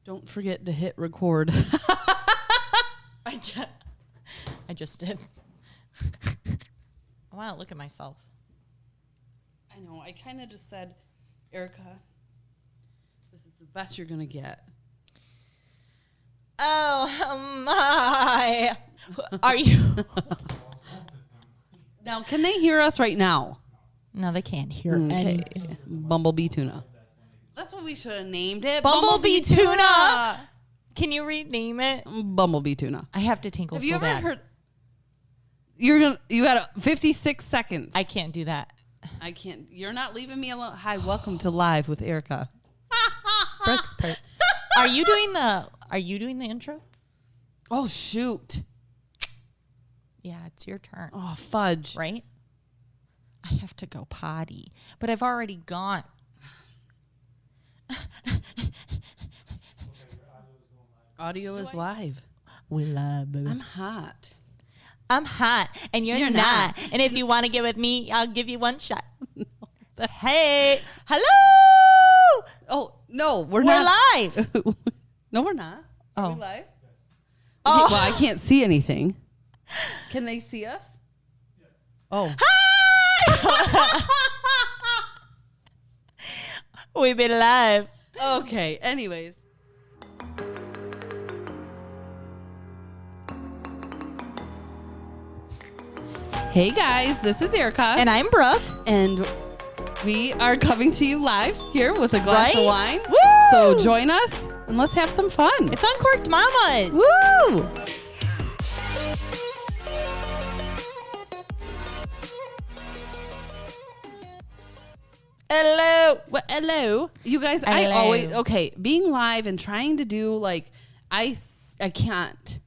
Don't forget to hit record. I just did. I want to look at myself. I know. I kind of just said, Erika, this is the best you're going to get. Oh, my. Are you? Now, can they hear us right now? No, they can't hear anything. Bumblebee tuna. That's what we should have named it. Bumblebee tuna. Can you rename it? Bumblebee tuna. I have to tinkle Have you so ever bad. heard? You had 56 seconds. I can't do that. I can't. You're not leaving me alone. Hi, welcome to Live with Erika. Brooke's Are you doing the intro? Oh shoot. Yeah, it's your turn. Oh fudge. Right? I have to go potty, but I've already gone. Audio is live. We love it. I'm hot. I'm hot, and you're not. And if you want to get with me, I'll give you one shot. Hey, hello. Oh no, we're We're not live. No, we're not. Oh. Are we live? Oh. Okay, well, I can't see anything. Can they see us? Yes. Oh. We've been live. Okay. Anyways. Hey guys, this is Erika. And I'm Brooke. And we are coming to you live here with a glass of wine. Woo! So join us and let's have some fun. It's Uncorked Mamas. Woo! Hello. Well, hello. You guys, I Hello. always, okay, being live and trying to do like, I can't.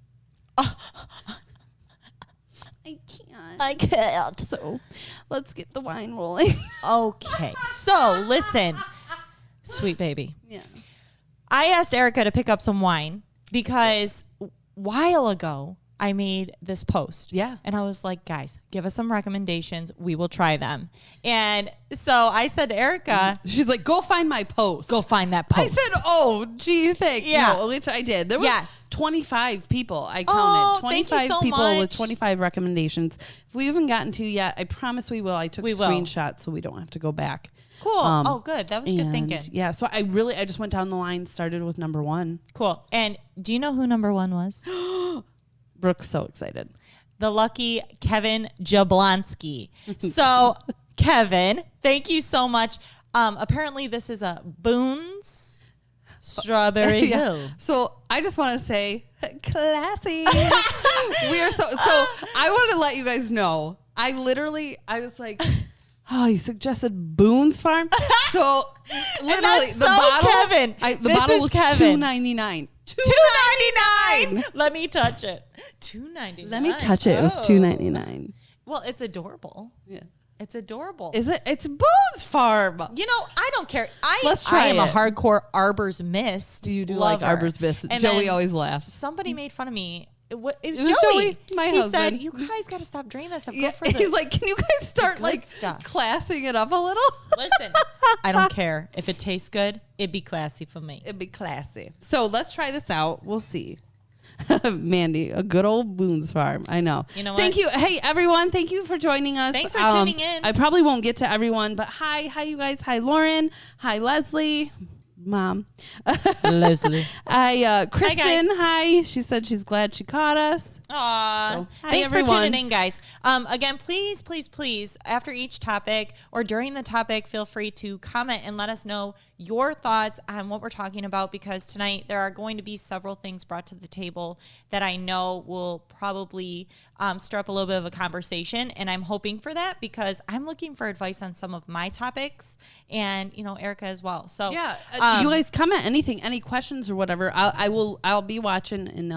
I can't. So let's get the wine rolling. Okay. So listen, sweet baby. Yeah. I asked Erika to pick up some wine because a while ago I made this post. Yeah. And I was like, guys, give us some recommendations. We will try them. And so I said to Erika, She's like, go find my post. go find that post. I said, oh, gee, thanks. Yeah. No, which I did. There was Yes. 25 people. I Oh, counted. thank you 25 so people with much. 25 recommendations. If we haven't gotten to yet, I promise we will. I took We will. screenshots so we don't have to go back. Cool. Oh, good. That was good And, thinking. Yeah. So I just went down the line, started with number one. Cool. And do you know who number one was? Brooke's so excited. The lucky Kevin Jablonski. So, Kevin, thank you so much. Apparently, this is a Boones Strawberry Hill. So I just want to say, classy. We are so. I want to let you guys know. I was like, oh, he suggested Boone's Farm. So literally, that's the so bottle. Kevin. The This bottle is was Kevin. $2.99. $2.99. Let me touch it. $2.99. Let me touch it. It was $2.99. Well, it's adorable. Yeah. It's adorable. Is it? It's Boone's Farm. You know, I don't care. Let's try I am a it. harbor Arbor's Mist. Do you do lover. like Arbor's Mist? And Joey then always laughs. Somebody made fun of me. It was was Joey. Joey, my he husband. said, "You guys got to stop drinking that stuff." Go Yeah, for he's the- like, can you guys start good like stuff. classing it up a little? Listen, I don't care if it tastes good. It'd be classy for me. It'd be classy. So let's try this out. We'll see. Mandy, a good old Boone's Farm. I know. You know what? Thank you. Hey, everyone. Thank you for joining us. Thanks for tuning in. I probably won't get to everyone, but hi, you guys. Hi, Lauren. Hi, Leslie. Mom. Leslie. Hi, Kristen. guys. Hi. She said she's glad she caught us. Aw. So, hi, Thanks everyone. for tuning in, guys. Again, please, after each topic or during the topic, feel free to comment and let us know your thoughts on what we're talking about, because tonight there are going to be several things brought to the table that I know will probably stir up a little bit of a conversation. And I'm hoping for that because I'm looking for advice on some of my topics and, Erika as well. So, Yeah. You guys comment anything, any questions or whatever. I'll be watching and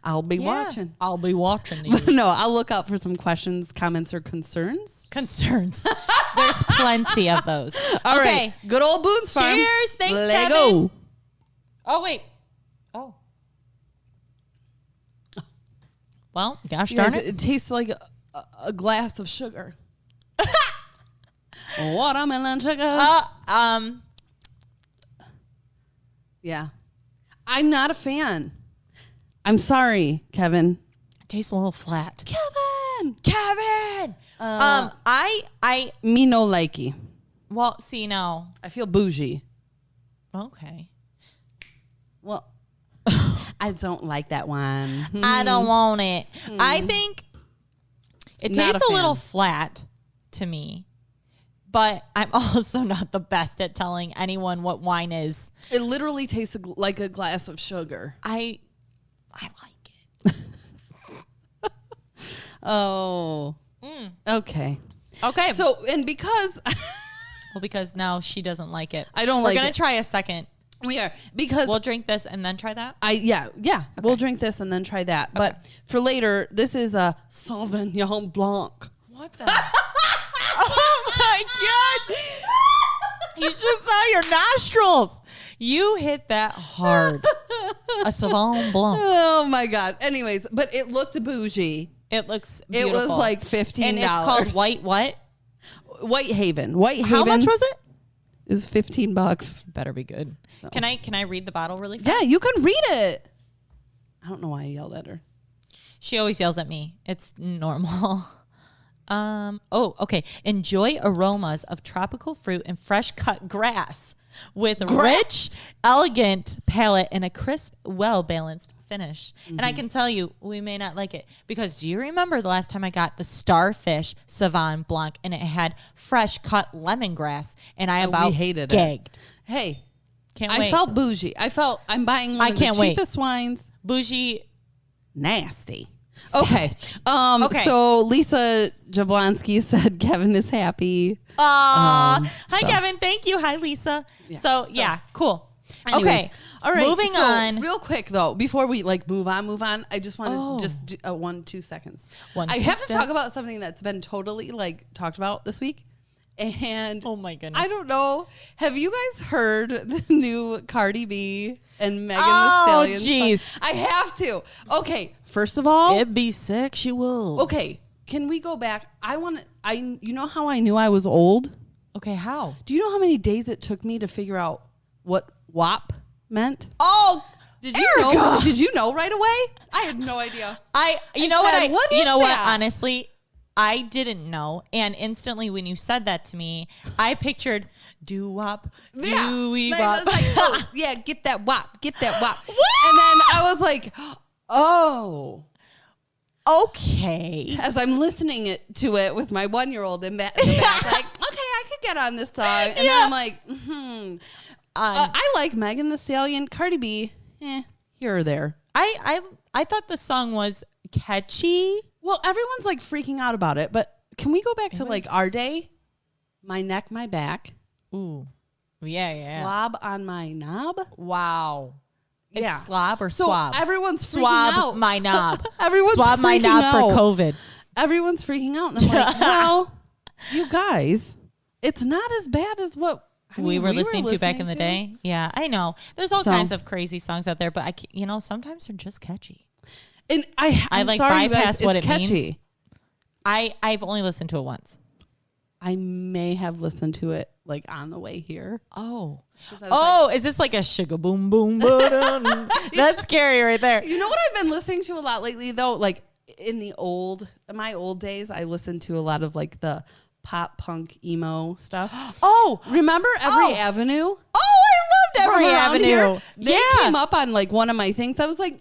I'll be watching. I'll be watching you. No, I'll look out for some questions, comments, or concerns. Concerns. There's plenty of those. All okay. right. Good old Boone's Farm. Cheers. Thanks, Let Kevin. go. Oh, wait. Oh. Well, gosh You darn guys, it. it tastes like a glass of sugar. Watermelon sugar. Uh, Yeah. I'm not a fan. I'm sorry, Kevin. It tastes a little flat. Kevin. Me no likey. Well, see now. I feel bougie. Okay. Well, I don't like that one. I don't want it. I think it tastes a little flat to me, but I'm also not the best at telling anyone what wine is. It literally tastes like a glass of sugar. I like it. Oh. Okay. Okay. So, and because... well, because now she doesn't like it. I don't like it. We're going to try a second. We are. Because... We'll drink this and then try that? Yeah. Okay. We'll drink this and then try that. Okay. But for later, this is a Sauvignon Blanc. What the... oh, my God. You just saw your nostrils. You hit that hard. A Sauvignon Blanc. Oh, my God. Anyways, but it looked bougie. It looks beautiful. It was like $15. And it's called White what? Whitehaven. How much was it? It was $15. Better be good. So. Can I read the bottle really fast? Yeah, you can read it. I don't know why I yelled at her. She always yells at me. It's normal. Okay. Enjoy aromas of tropical fruit and fresh cut grass with rich, elegant palate and a crisp, well-balanced finish. And I can tell you, we may not like it because do you remember the last time I got the Starfish Sauvignon Blanc and it had fresh cut lemongrass and I hated gagged. It. Hey, can't wait. I felt bougie. I'm buying one of the cheapest wines. Bougie, nasty. Okay. So Lisa Jablonski said Kevin is happy. Hi, Kevin. Thank you. Hi, Lisa. Yeah. So cool. Anyways, okay. All right. Moving on. Real quick though, before we move on, I just want to just do 1-2 seconds. I have to talk about something that's been totally talked about this week. And oh my goodness. I don't know. Have you guys heard the new Cardi B and Megan Thee Stallion? Oh, jeez. I have to. Okay. First of all, it be sexual. Okay. Can we go back? You know how I knew I was old? Okay. How? Do you know how many days it took me to figure out what WAP meant? Oh, did you know? Did you know right away? I had no idea. You know what? Honestly, I didn't know. And instantly when you said that to me, I pictured doo-wop, doo-wee-wop. Yeah, get that wop, get that wop. And then I was like, oh. Okay. As I'm listening to it with my 1-year-old in the back, okay, I could get on this song. And then I'm like, I like Megan Thee Stallion, Cardi B, here or there. I thought the song was catchy. Well, everyone's freaking out about it, but can we go back to our day? My neck, my back. Ooh. Yeah. Slob on my knob. Wow. Yeah. Is slob or swab? So everyone's freaking swab out. My knob. Everyone's swab my knob out. for COVID. Everyone's freaking out. And I'm like, well, you guys, it's not as bad as what we were listening to back in the day. Yeah, I know. There's all kinds of crazy songs out there, but sometimes they're just catchy. And I'm sorry, bypass guys, what it's it catchy. means. I've only listened to it once. I may have listened to it on the way here. Is this like a sugar boom boom boom? That's scary right there. You know what I've been listening to a lot lately though? In my old days, I listened to a lot of the pop punk emo stuff. Oh, remember Every Avenue? Oh, I loved Every Avenue. Here? They came up on one of my things. I was like,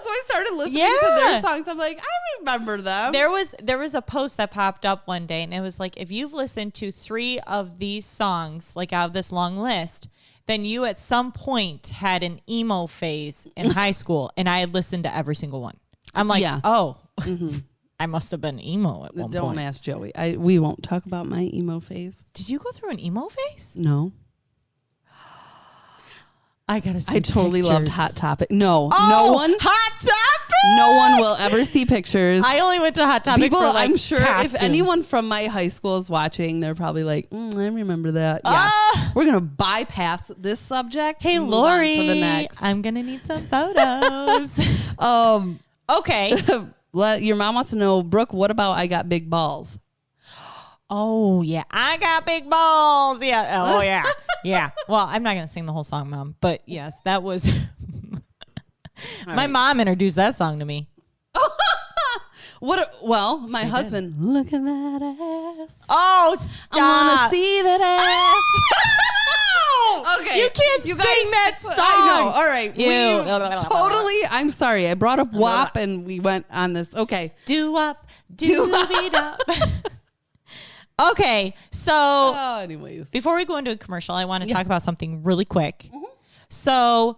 so I started listening to their songs. I'm like, I remember them. There was a post that popped up one day, and it was like, if you've listened to 3 of these songs, out of this long list, then you at some point had an emo phase in high school, and I had listened to every single one. I'm like, I must have been emo at one point. Don't ask Joey. We won't talk about my emo phase. Did you go through an emo phase? No. I gotta see. I totally loved Hot Topic. No one. Hot Topic. No one will ever see pictures. I only went to Hot Topic People, for I'm sure costumes. if anyone from my high school is watching, they're probably like, I remember that. Yeah. We're gonna bypass this subject. Hey, Lori, to the next. I'm gonna need some photos. Okay. Your mom wants to know, Brooke, what about I got big balls? Oh, yeah. I got big balls. Yeah. Oh, yeah. Yeah. Well, I'm not going to sing the whole song, Mom. But yes, that was My mom introduced that song to me. My husband, look at that ass. Oh, stop. I want to see that ass. Okay. You can't sing that song. I know. All right. You. I'm sorry. I brought up WAP and we went on this. Okay. Do-wop, do-be-dop. Okay. So anyways, before we go into a commercial, I want to talk about something really quick. Mm-hmm. So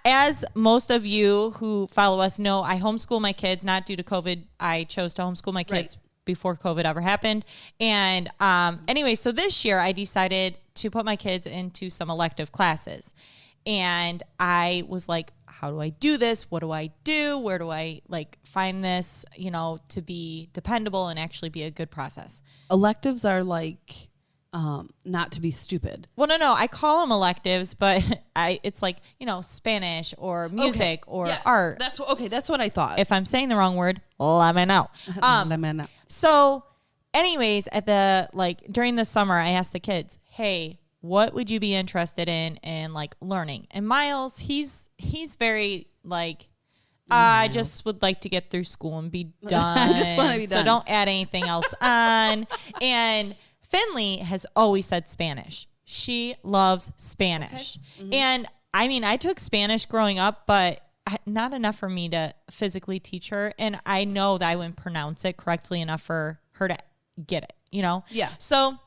as most of you who follow us know, I homeschool my kids, not due to COVID. I chose to homeschool my kids before COVID ever happened. And anyway, so this year I decided to put my kids into some elective classes. And I was like, how do I do this? What do I do? Where do I find this, to be dependable and actually be a good process? Electives are like... not to be stupid. Well, no, I call them electives, but it's like, Spanish or music or art. That's what I thought. If I'm saying the wrong word, let me know. So anyways, during the summer, I asked the kids, hey, what would you be interested in learning? And Miles, he's very I just would like to get through school and be done. I just want to be done. So don't add anything else on. And Finley has always said Spanish. She loves Spanish. Okay. Mm-hmm. And I took Spanish growing up, but not enough for me to physically teach her. And I know that I wouldn't pronounce it correctly enough for her to get it, Yeah. So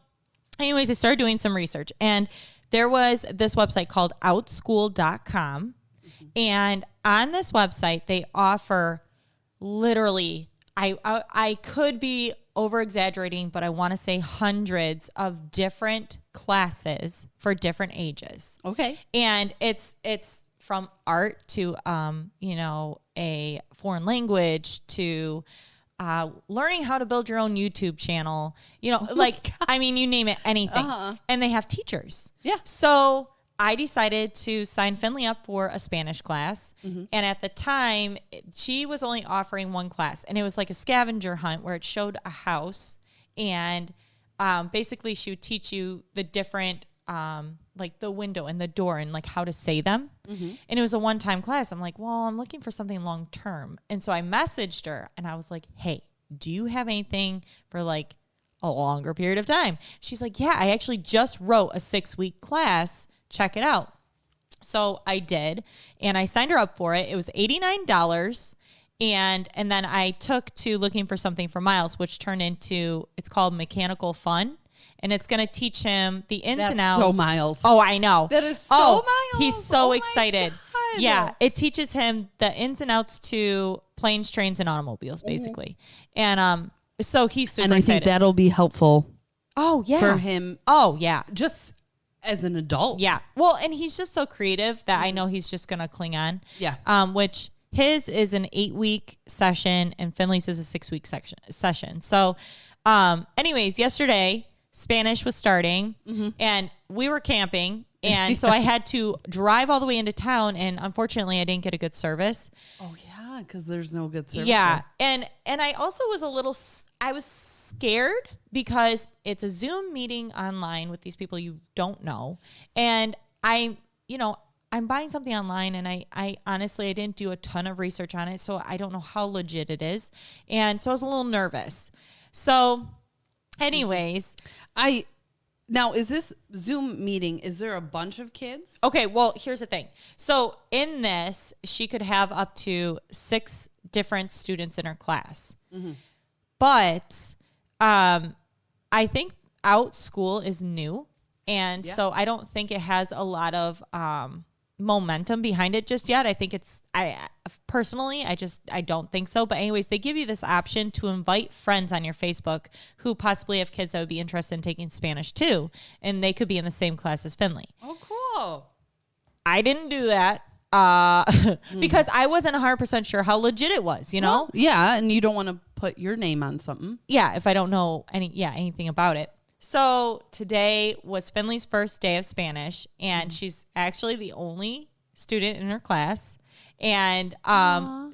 anyways, I started doing some research and there was this website called outschool.com. Mm-hmm. And on this website, they offer literally, I could be over exaggerating, but I want to say hundreds of different classes for different ages. Okay. And it's from art to, a foreign language to learning how to build your own YouTube channel, you name it, anything. Uh-huh. And they have teachers. Yeah. So I decided to sign Finley up for a Spanish class. Mm-hmm. And at the time, she was only offering one class. And it was like a scavenger hunt where it showed a house. And basically, she would teach you the different, the window and the door and how to say them. Mm-hmm. And it was a one-time class. I'm like, well, I'm looking for something long-term. And so I messaged her and I was like, hey, do you have anything for a longer period of time? She's like, yeah, I actually just wrote a 6-week class. Check it out. So I did, and I signed her up for it. It was $89. And then I took to looking for something for Miles, which turned into, it's called Mechanical Fun. And it's going to teach him the ins and outs. So Miles. Oh, I know. That is so Miles. He's so excited. Yeah. It teaches him the ins and outs to planes, trains, and automobiles, basically. Mm-hmm. And so he's super excited. And I think that'll be helpful. Oh, yeah. For him. Oh, yeah. Just as an adult. Yeah. Well, and he's just so creative that I know he's just going to cling on. Yeah. Which his is an 8-week session and Finley's is a 6-week session. So, anyways, yesterday Spanish was starting and we were camping. And so I had to drive all the way into town. And unfortunately I didn't get a good service. Oh yeah. Cause there's no good service. Yeah. And I also was I was scared because it's a Zoom meeting online with these people you don't know. And I'm buying something online and I honestly, I didn't do a ton of research on it. So I don't know how legit it is. And so I was a little nervous. So anyways, now is this Zoom meeting, is there a bunch of kids? Okay. Well, here's the thing. So in this, she could have up to 6 different students in her class. Mm-hmm. But I think OutSchool is new. And so I don't think it has a lot of momentum behind it just yet. I think personally, I don't think so. But anyways, they give you this option to invite friends on your Facebook who possibly have kids that would be interested in taking Spanish too. And they could be in the same class as Finley. Oh, cool. I didn't do that. Because I wasn't 100% sure how legit it was, Well, yeah. And you don't want to put your name on something. Yeah. If I don't know anything about it. So today was Finley's first day of Spanish and she's actually the only student in her class. And,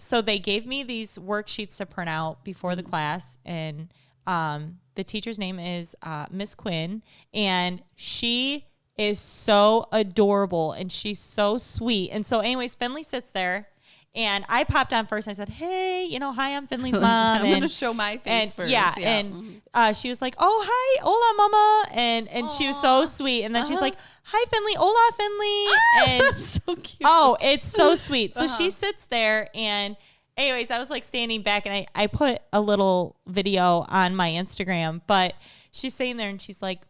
so they gave me these worksheets to print out before the class and, the teacher's name is, Miss Quinn, and she is so adorable and she's so sweet. And so anyways, Finley sits there and I popped on first and I said, hey, hi, I'm Finley's mom. I'm going to show my face first. Yeah. And she was like, oh, hi, hola, mama. And she was so sweet. And then she's like, hi, Finley. Hola, Finley. And that's so cute. Oh, it's so sweet. So she sits there and anyways, I was like standing back and I put a little video on my Instagram, but she's sitting there and she's like,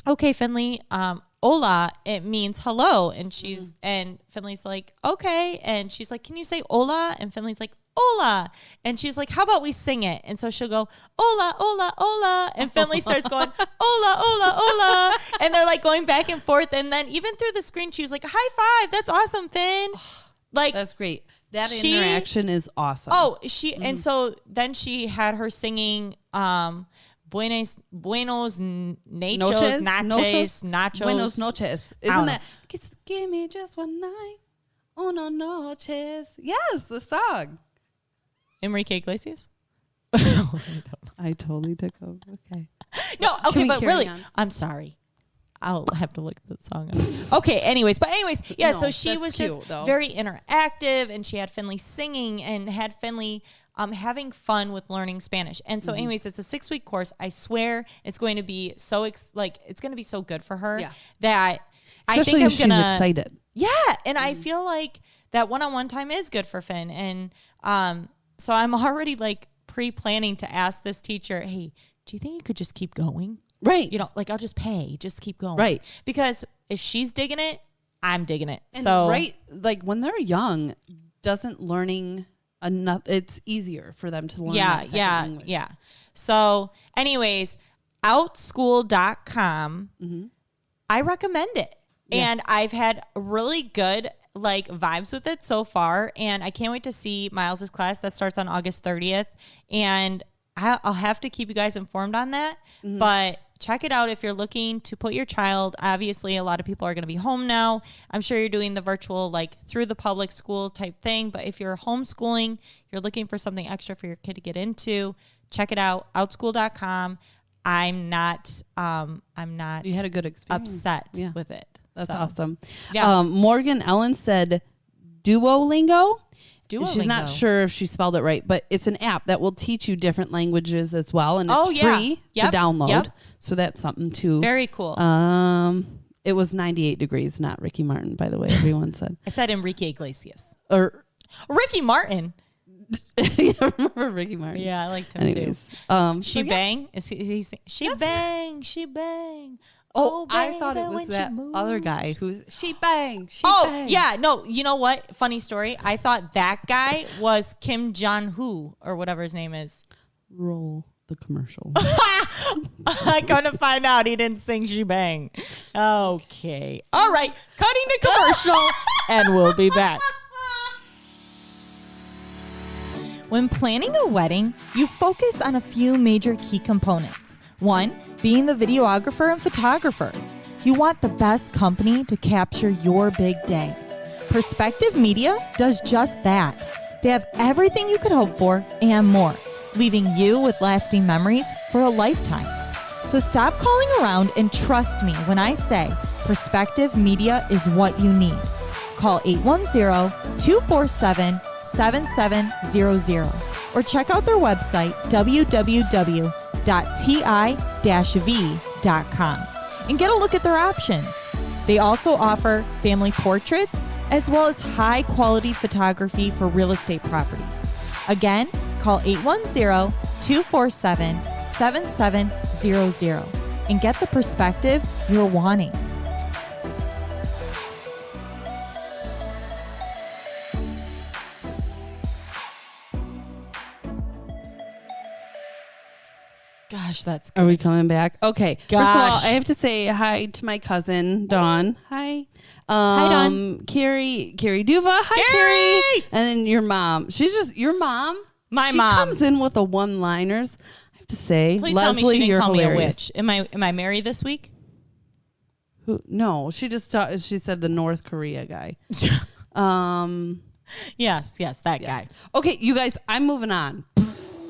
okay, Finley, hola, it means hello. And and Finley's like, okay. And she's like, can you say hola? And Finley's like, hola. And she's like, how about we sing it? And so she'll go, hola, hola, hola. And Finley starts going, hola, hola, hola. And they're like going back and forth. And then even through the screen, she was like, high five. That's awesome, Finn. Like, that's great. That interaction is awesome. Oh, and so then she had her singing, Buenos nachos. Buenos noches. Isn't that? Give me just one night. Uno noches. Yes, the song. Enrique Iglesias? I totally took over. Okay. No, okay, but really, I'm sorry. I'll have to look that song up. Okay, anyways, yeah, so she was just very interactive and she had Finley singing and had Finley having fun with learning Spanish. And so anyways, it's a 6-week course. I swear it's going to be so it's going to be so good for her that especially I think I'm going to she's excited. Yeah, and I feel like that one-on-one time is good for Finn. And so I'm already like pre-planning to ask this teacher, hey, do you think you could just keep going? Right. I'll just pay. Just keep going. Right. Because if she's digging it, I'm digging it. And so like when they're young, doesn't learning enough, it's easier for them to learn that second language. Yeah. So anyways, outschool.com, I recommend it. Yeah. And I've had really good vibes with it so far. And I can't wait to see Miles's class that starts on August 30th. And I'll have to keep you guys informed on that. But check it out if you're looking to put your child. Obviously, a lot of people are going to be home now. I'm sure you're doing the virtual, through the public school type thing. But if you're homeschooling, you're looking for something extra for your kid to get into, check it out, outschool.com. I'm not You had a good experience. Upset with it. That's awesome. Yeah. Morgan Ellen said Duolingo. She's not Duolingo. sure if she spelled it right, but it's an app that will teach you different languages as well, and it's free to download. Yep. So that's something too. Very cool. It was 98 degrees, not Ricky Martin, by the way. Everyone said. I said Enrique Iglesias Or Ricky Martin. I remember Ricky Martin. Yeah, I liked him Anyways, too. Bang? Is he she bang? She bang. Oh, baby, I thought it was that other guy who's she bang. Bang. Yeah, no, you know what? Funny story. I thought that guy was Kim Jong-hoo or whatever his name is. Roll the commercial. I couldn't find out he didn't sing She Bang. Okay. All right. Cutting to commercial and we'll be back. When planning a wedding, you focus on a few major key components. One, being the videographer and photographer. You want the best company to capture your big day. Perspektiv Media does just that. They have everything you could hope for and more, leaving you with lasting memories for a lifetime. So stop calling around and trust me when I say Perspektiv Media is what you need. Call 810-247-7700 or check out their website www.ti-v.com and get a look at their options. They also offer family portraits as well as high quality photography for real estate properties. Again, call 810-247-7700 and get the perspective you're wanting. Gosh, that's good. Are we coming back? Okay. Gosh. First of all, I have to say hi to my cousin, Dawn. Hi. Hi, Dawn. Carrie Duva. Hi, Carrie. And then your mom. She's just your mom. My she mom. She comes in with the one-liners. I have to say, please Leslie, tell me she didn't you're call hilarious. me a witch. Am I married this week? Who? No, she just she said the North Korea guy. Yes, that guy. Okay, you guys, I'm moving on.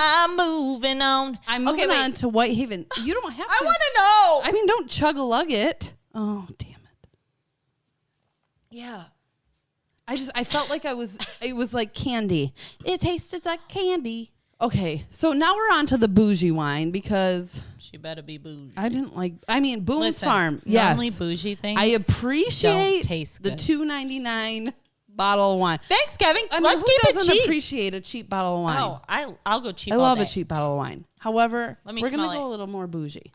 I'm moving on. I'm moving on to Whitehaven. You don't have to. I want to know. I mean, don't chug-a-lug it. Oh, damn Yeah. I felt like it was like candy. It tasted like candy. Okay, so now we're on to the bougie wine because she better be bougie. Boone's Farm. Yes. Only bougie things. I appreciate taste the good. $2.99 bottle of wine. Thanks, Kevin. Let's keep it cheap. Who doesn't cheap? appreciate a cheap bottle of wine? Oh, I'll go cheap. I love a cheap bottle of wine. However, we're gonna go a little more bougie.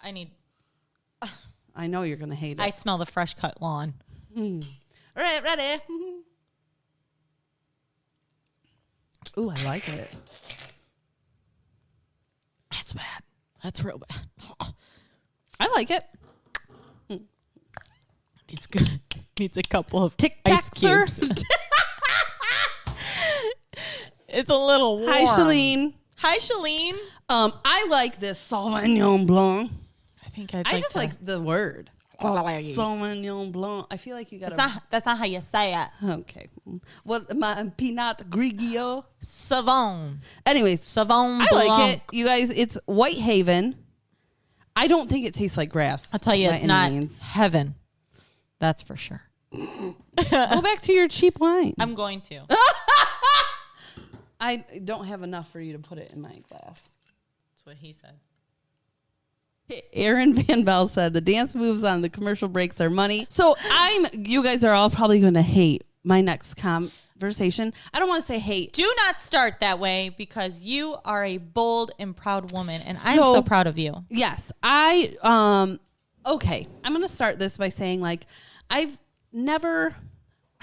I know you're gonna hate it. I smell the fresh cut lawn. All right, ready? Ooh, I like it. That's bad. That's real bad. I like it. It's good. Needs a couple of Tic ice Tacs. cubes. It's a little warm. Hi, Shalene. Hi, Shalene. I like this Sauvignon Blanc. I think I just like the word Sauvignon Blanc. I feel like you got That's not how you say it. Okay. What my Pinot Grigio? Savon. Anyways, Savon I Blanc. like it. You guys, it's Whitehaven. I don't think it tastes like grass. I'll tell you, by it's any not means. heaven. That's for sure. Go back to your cheap wine. I'm going to. I don't have enough for you to put it in my glass. That's what he said. Aaron Van Bell said the dance moves on the commercial breaks are money. So you guys are all probably going to hate my next conversation. I don't want to say hate. Do not start that way because you are a bold and proud woman, and I'm so proud of you. Yes, okay. I'm going to start this by saying, like, I've never,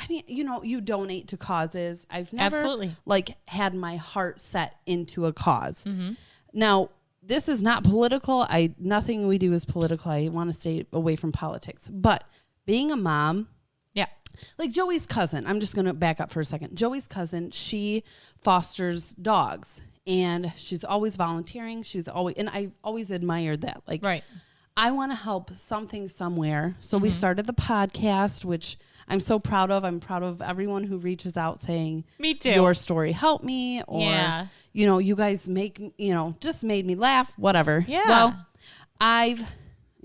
you donate to causes. I've never Absolutely. Had my heart set into a cause. Mm-hmm. Now, this is not political. Nothing we do is political. I want to stay away from politics. But being a mom, yeah, like Joey's cousin, I'm just going to back up for a second. Joey's cousin, she fosters dogs, and she's always volunteering. And I always admired that. Like, right. I want to help something somewhere. So we started the podcast, which I'm so proud of. I'm proud of everyone who reaches out saying, me too. Your story helped me. Or, you guys just made me laugh, whatever. Yeah. Well, I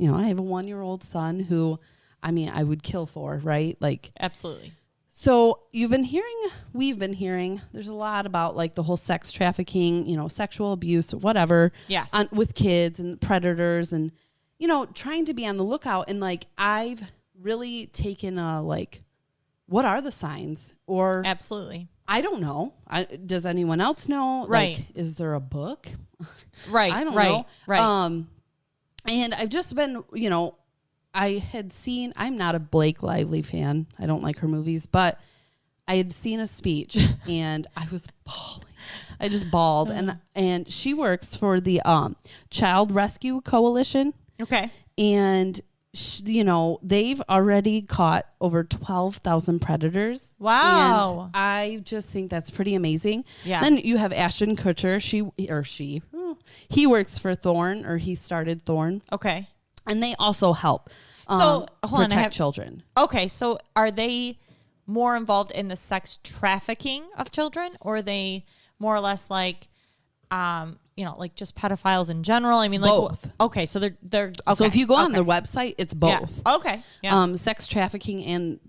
have a 1-year-old son who, I would kill for, right? Like, absolutely. So we've been hearing, there's a lot about like the whole sex trafficking, sexual abuse, whatever. Yes. With kids and predators and, trying to be on the lookout. And like, I've really taken what are the signs? Or absolutely. I don't know. Does anyone else know? Right. Like, is there a book? Right. I don't know. Right. And I've just been, I had seen, I'm not a Blake Lively fan. I don't like her movies, but I had seen a speech and I was bawling. I just bawled. And she works for the Child Rescue Coalition. Okay. And, they've already caught over 12,000 predators. Wow. And I just think that's pretty amazing. Yeah. Then you have Ashton Kutcher. He works for Thorn, or he started Thorn. Okay. And they also help protect children. Okay, so are they more involved in the sex trafficking of children, or are they more or less like, like just pedophiles in general? I mean, like both. Okay, so they're okay. So if you go on their website, it's both. Yeah. Okay. Yeah. Sex trafficking and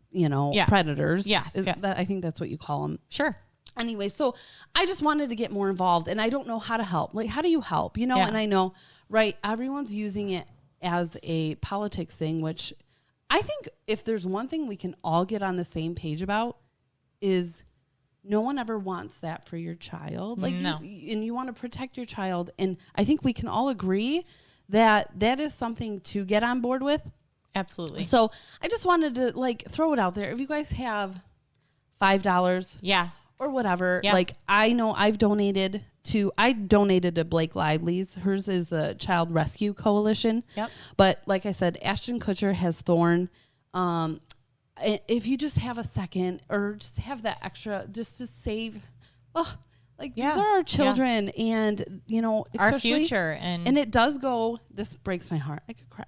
predators. Yes. I think that's what you call them. Sure. Anyway, so I just wanted to get more involved, and I don't know how to help. Like, how do you help? And I know, right? Everyone's using it as a politics thing, which I think if there's one thing we can all get on the same page about is no one ever wants that for your child. Like, no. And you want to protect your child. And I think we can all agree that is something to get on board with. Absolutely. So I just wanted to throw it out there. If you guys have $5. Yeah. Or whatever. Yeah. Like, I know I donated to Blake Lively's. Hers is the Child Rescue Coalition. Yep. But like I said, Ashton Kutcher has Thorn. If you just have a second or just have that extra just to save, these are our children and, our future. And it does go, this breaks my heart. I could cry.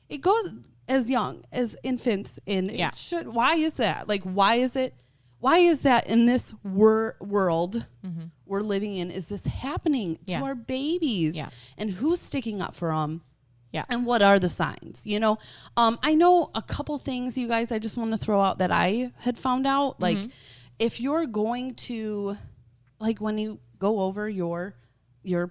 It goes as young as infants. And it should, why is that? Like, why is that in this world we're living in, is this happening to our babies? Yeah. And who's sticking up for them? Yeah. And what are the signs? You know, I know a couple things, you guys, I just want to throw out that I had found out. Like, if you're going to, like, when you go over your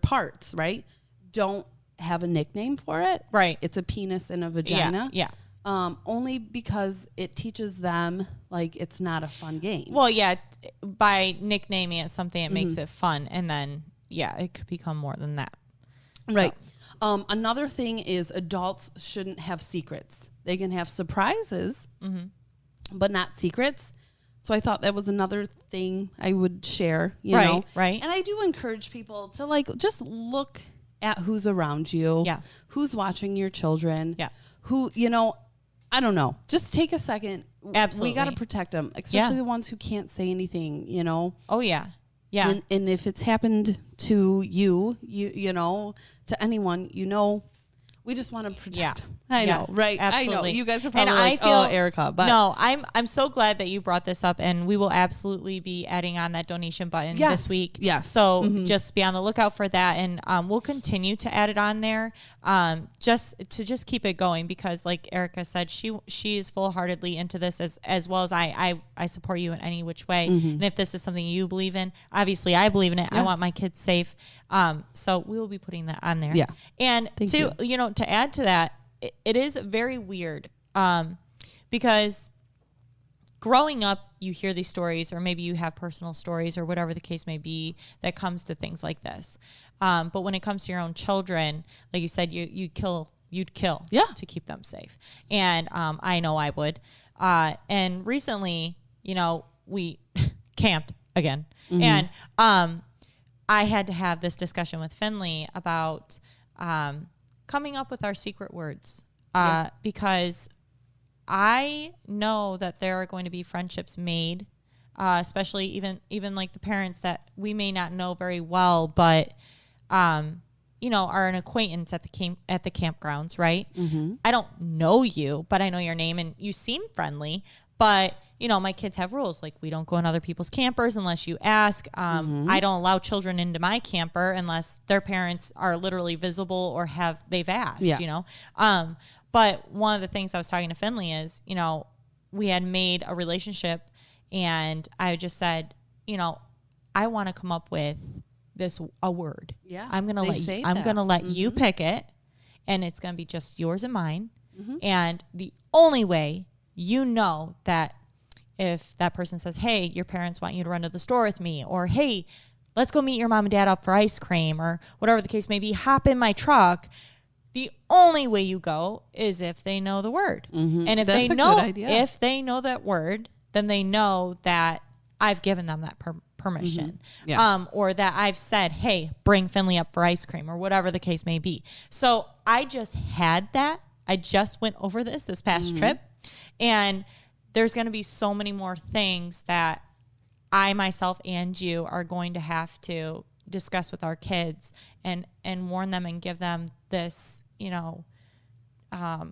parts, right? Don't have a nickname for it. Right. It's a penis and a vagina. Yeah. Only because it teaches them, like, it's not a fun game. Well, yeah, by nicknaming it something, it makes it fun. And then, yeah, it could become more than that. Right. So. Another thing is adults shouldn't have secrets. They can have surprises, but not secrets. So I thought that was another thing I would share, you know? Right. And I do encourage people to, like, just look at who's around you. Yeah. Who's watching your children. Yeah. Who, you know, I don't know. Just take a second. Absolutely. We got to protect them, especially the ones who can't say anything, you know? Oh, yeah. Yeah. And if it's happened to you know, to anyone, you know, we just want to protect them. I know, right? Absolutely. I know. You guys are probably and like, oh, Erika. But no, I'm so glad that you brought this up, and we will absolutely be adding on that donation button this week. Yes. So just be on the lookout for that, and we'll continue to add it on there, just to keep it going, because like Erika said, she is full-heartedly into this as well as I support you in any which way. And if this is something you believe in, obviously I believe in it. I want my kids safe. So we will be putting that on there. Yeah. And you know, to add to that, it is very weird because growing up, you hear these stories, or maybe you have personal stories or whatever the case may be that comes to things like this. But when it comes to your own children, like you said, you'd kill to keep them safe. And I know I would. And recently, you know, we camped again. And I had to have this discussion with Finley about coming up with our secret words because I know that there are going to be friendships made, especially even like the parents that we may not know very well, but you know, are an acquaintance at the campgrounds, right? I don't know you, but I know your name and you seem friendly. But you know, my kids have rules, like we don't go in other people's campers unless you ask. I don't allow children into my camper unless their parents are literally visible or they've asked, you know? But one of the things I was talking to Finley is, you know, we had made a relationship and I just said, you know, I want to come up with a word. Yeah. I'm going to let you pick it, and it's going to be just yours and mine. And the only way you know that if that person says, hey, your parents want you to run to the store with me, or hey, let's go meet your mom and dad up for ice cream, or whatever the case may be, hop in my truck. The only way you go is if they know the word. And if they know that word, then they know that I've given them that permission. Or that I've said, hey, bring Finley up for ice cream, or whatever the case may be. So I just had that. I just went over this past trip, and there's going to be so many more things that I, myself, and you are going to have to discuss with our kids and warn them and give them this, you know, I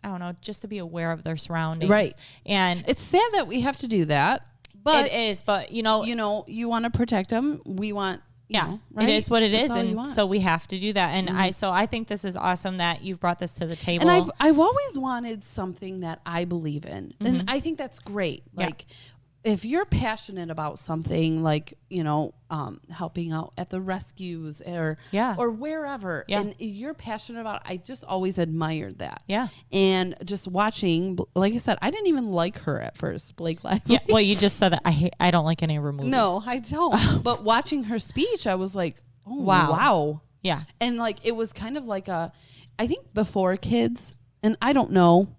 don't know, just to be aware of their surroundings. Right. And it's sad that we have to do that. But it is, but you know, you want to protect them. We want, you know, right? It is what it is, and so we have to do that. And I think this is awesome that you've brought this to the table. And I've always wanted something that I believe in, and I think that's great. Like, if you're passionate about something, like, you know, helping out at the rescues or wherever, and you're passionate about it, I just always admired that. Yeah. And just watching, like I said, I didn't even like her at first, Blake Lively. Yeah. Well, you just said that. I don't like any of her movies. No, I don't. But watching her speech, I was like, oh, wow. Yeah. And like, it was kind of like I think before kids, and I don't know,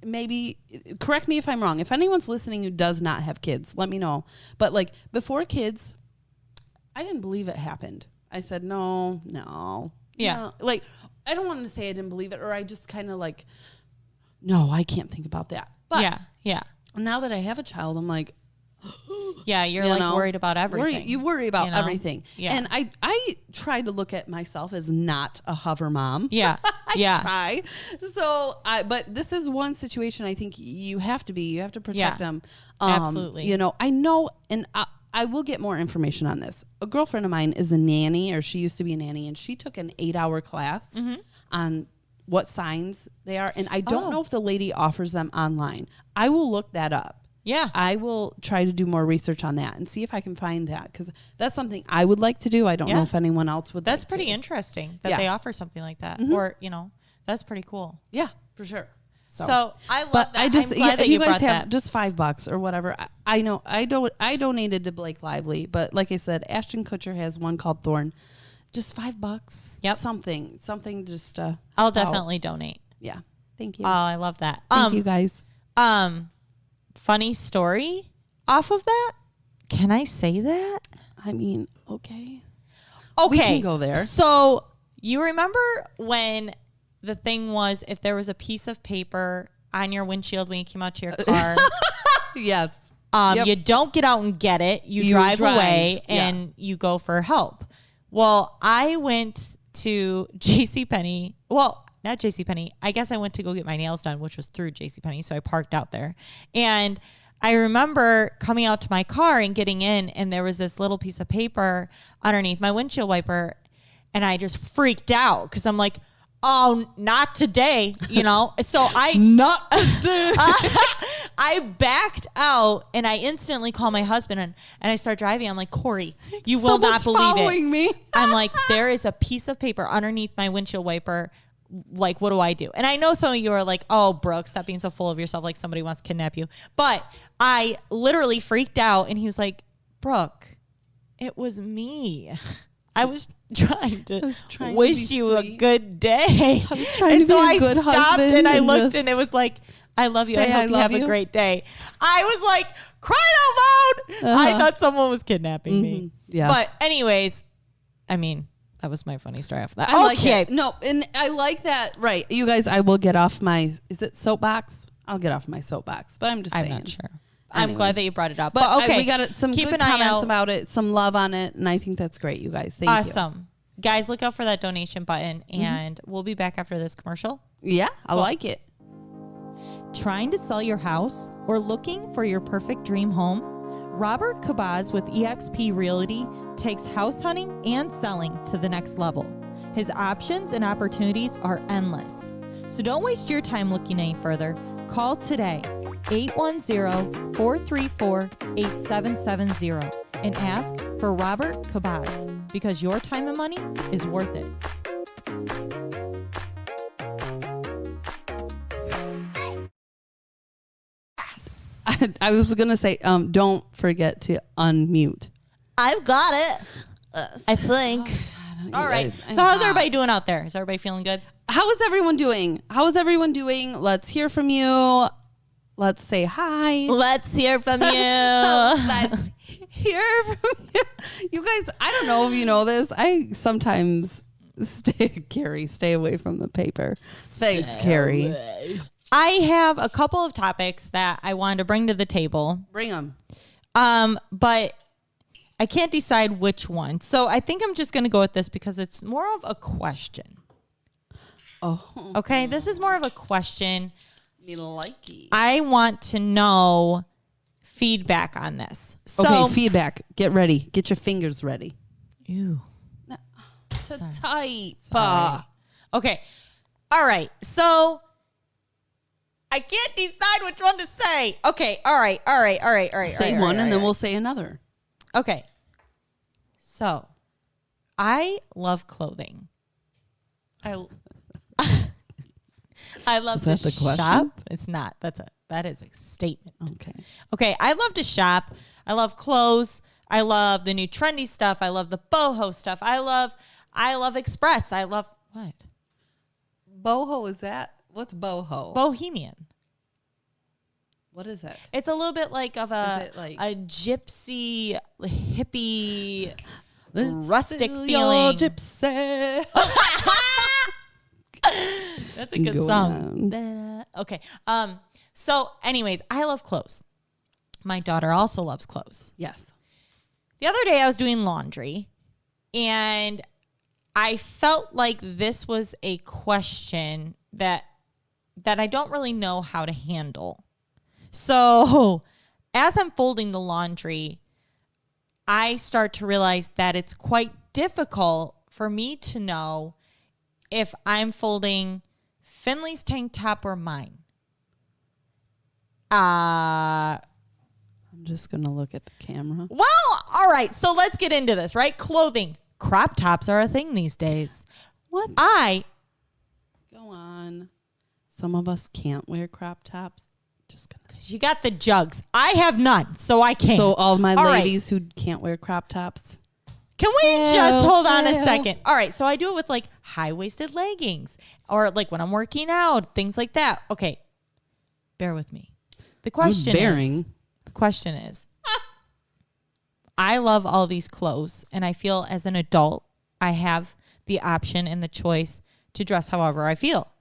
maybe correct me if I'm wrong. If anyone's listening who does not have kids, let me know. But like before kids, I didn't believe it happened. I said, no. Yeah. No. Like, I don't want to say I didn't believe it, or I just kind of like, no, I can't think about that. But yeah. Now that I have a child, I'm like, you're like worried about everything. You worry about everything. Yeah. And I try to look at myself as not a hover mom. Yeah. I try. So but this is one situation I think you have to protect them. Absolutely. You know, I know, and I will get more information on this. A girlfriend of mine is a nanny, or she used to be a nanny, and she took an 8-hour class on what signs they are. And I don't know if the lady offers them online. I will look that up. Yeah. I will try to do more research on that and see if I can find that, because that's something I would like to do. I don't know if anyone else would. That's like pretty to. interesting that they offer something like that. Or, that's pretty cool. Yeah, for sure. So I love that. I just, I'm glad that if you guys brought have that. just $5 or whatever, I know I donated to Blake Lively, but like I said, Ashton Kutcher has one called Thorn. Just $5. Yep. Something just, I'll definitely donate. Yeah. Thank you. Oh, I love that. Thank you guys. Funny story off of that. Can I say that? I mean, okay. Okay. We can go there. So you remember when the thing was, if there was a piece of paper on your windshield when you came out to your car, Yes. you don't get out and get it. You drive away and you go for help. Well, I went to JCPenney. Well, not JCPenney. I guess I went to go get my nails done, which was through JCPenney. So I parked out there. And I remember coming out to my car and getting in, and there was this little piece of paper underneath my windshield wiper. And I just freaked out because I'm like, oh, not today, So Not today. I backed out and I instantly call my husband and I start driving. I'm like, Corey, you will not believe following it. Me. I'm like, there is a piece of paper underneath my windshield wiper. Like, what do I do? And I know some of you are like, oh, Brooke, stop being so full of yourself. Like somebody wants to kidnap you. But I literally freaked out and he was like, Brooke, it was me. I was trying to wish you a good day. I was trying to be a good husband. I stopped and I looked and it was like, I love you. I hope you have a great day. I was like crying out loud. I thought someone was kidnapping me. Yeah. But anyways, I mean, that was my funny story after that. I like it. No, and I like that. Right. You guys, I will get off my, is it soapbox? I'll get off my soapbox, but I'm just saying. I'm not sure. I'm glad that you brought it up. But okay. we got some Keep good an eye comments out about it, some love on it, and I think that's great, you guys. Thank you. Awesome. Guys, look out for that donation button, and we'll be back after this commercial. Yeah, I like it. Trying to sell your house or looking for your perfect dream home? Robert Cabaz with EXP Realty takes house hunting and selling to the next level. His options and opportunities are endless. So don't waste your time looking any further. Call today, 810-434-8770, and ask for Robert Cabaz, because your time and money is worth it. I was going to say, don't forget to unmute. I've got it. I think. Oh, all right. So how's everybody doing out there? Is everybody feeling good? How is everyone doing? Let's hear from you. Let's say hi. Let's hear from you. Let's hear from you. You guys, I don't know if you know this. I sometimes stay away from the paper. Thanks, Carrie. I have a couple of topics that I wanted to bring to the table. Bring them. But I can't decide which one. So I think I'm just going to go with this because it's more of a question. Oh. Okay, this is more of a question. Me likey. I want to know feedback on this. So, okay, feedback. Get ready. Get your fingers ready. Ew. Type. Okay. All right. So I can't decide which one to say. Okay. All right. Say one and then we'll say another. Okay. So I love clothing. I love to shop. It's not. That is a statement. Okay. I love to shop. I love clothes. I love the new trendy stuff. I love the boho stuff. I love Express. I love what? Boho is that? What's boho? Bohemian. What is that? It's a little bit like of a gypsy, hippie, rustic feeling. Gypsy. That's a good song. Okay. So anyways, I love clothes. My daughter also loves clothes. Yes. The other day I was doing laundry and I felt like this was a question that I don't really know how to handle. So as I'm folding the laundry, I start to realize that it's quite difficult for me to know if I'm folding Finley's tank top or mine? I'm just going to look at the camera. Well, all right. So let's get into this, right? Clothing. Crop tops are a thing these days. What? Go on. Some of us can't wear crop tops. Just gonna. You got the jugs. I have none, so I can't. So all my ladies who can't wear crop tops. Can we just hold on a second? All right. So I do it with like high-waisted leggings or like when I'm working out, things like that. Okay. Bear with me. The question is, I love all these clothes, and I feel as an adult, I have the option and the choice to dress however I feel.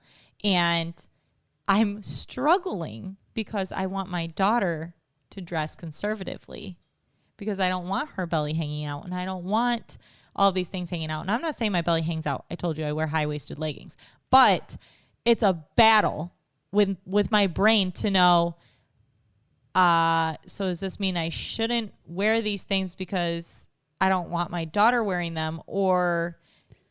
And I'm struggling because I want my daughter to dress conservatively because I don't want her belly hanging out, and I don't want all these things hanging out. And I'm not saying my belly hangs out. I told you I wear high-waisted leggings. But it's a battle with my brain to know, so does this mean I shouldn't wear these things because I don't want my daughter wearing them? Or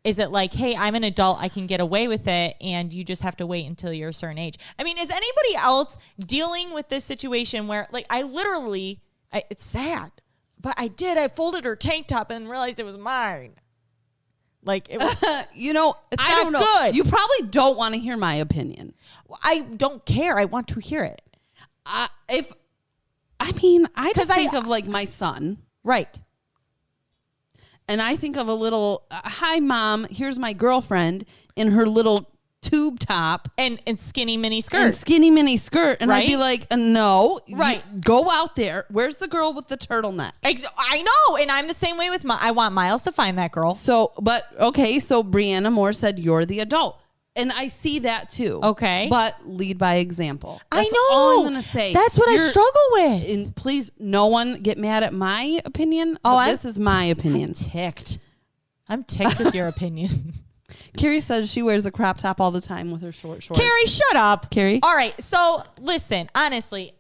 is it like, hey, I'm an adult, I can get away with it, and you just have to wait until you're a certain age? I mean, is anybody else dealing with this situation where, like, it's sad, but I folded her tank top and realized it was mine. Like, it was, I don't know. Good. You probably don't want to hear my opinion. I don't care. I want to hear it. I just think of like my son. Right. And I think of a little, hi, Mom, here's my girlfriend in her little tube top. And skinny mini skirt. And right? I'd be like, no. Right. Go out there. Where's the girl with the turtleneck? I know. And I'm the same way with I want Miles to find that girl. So Brianna Moore said, you're the adult. And I see that too. Okay. But lead by example. That's I know. All I'm going to say. That's what I struggle with. And please, no one get mad at my opinion. This is my opinion. I'm ticked with your opinion. Carrie says she wears a crop top all the time with her short shorts. Carrie, shut up. Carrie. All right. So listen, honestly,